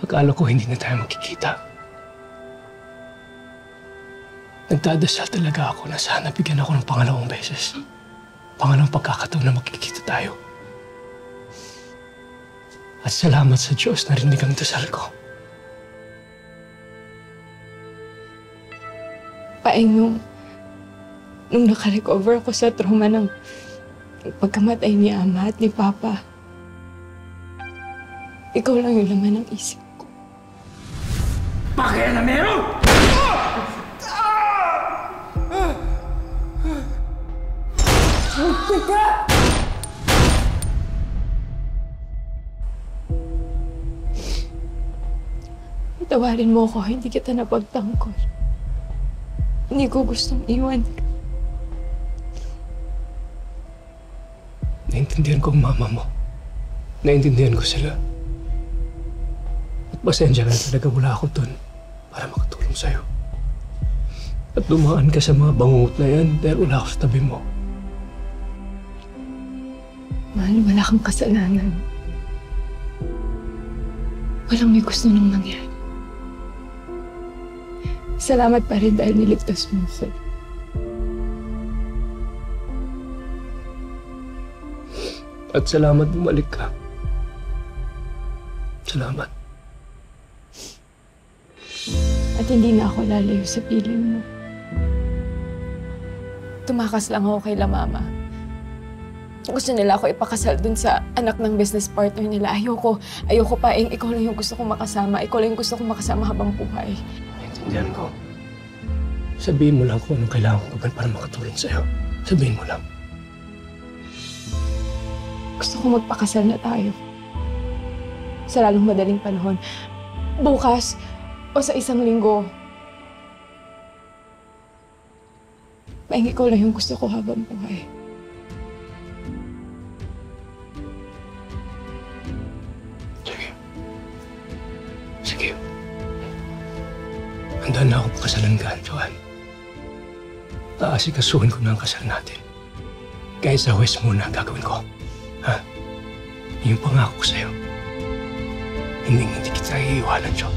Akala ko hindi na tayo magkikita. Nagdadasal talaga ako na sana bigyan ako ng pangalawang beses. Pangalawang pagkakataon na magkikita tayo. At salamat sa Diyos na rinig ang dasal ko. Paeng, nung nakarecover ako sa trauma ng pagkamatay ni Ama at ni Papa, ikaw lang yung laman ng isip ko. Pakaya na meron! Tawarin mo ako, hindi kita napagtangkol. Hindi ko gustong iwan ka. Naintindihan ko ang mama mo. Naintindihan ko sila. At pasensya na talaga wala ako dun para makatulong sa'yo. At dumaan ka sa mga bangungot na yan dahil wala ako sa tabi mo. Mahal, wala kang kasalanan. Walang may gusto nang mangyari. Salamat pa rin dahil niligtas mo ako. At salamat bumalik ka. Salamat. At hindi na ako lalayo sa piling mo. Tumakas lang ako kay La Mama. Gusto nila ako ipakasal dun sa anak ng business partner nila. Ayoko pa, ikaw lang yung gusto kong makasama. Ikaw lang yung gusto kong makasama habang buhay. Naintindihan ko. Sabihin mo lang kung anong kailangan ko gawin para makatulong sa'yo. Sabihin mo lang. Gusto ko magpakasal na tayo. Sa lalong madaling panahon. Bukas o sa isang linggo. Paing ikaw lang yung gusto ko habang buhay. Sige. Handa na ako pakasalan ka, Joan. Aasikasuhin ko na ang kasal natin. Kahit sa West muna ang gagawin ko. Ha? Yung pangako ko sa'yo. Hindi kita iiwanan, Jo.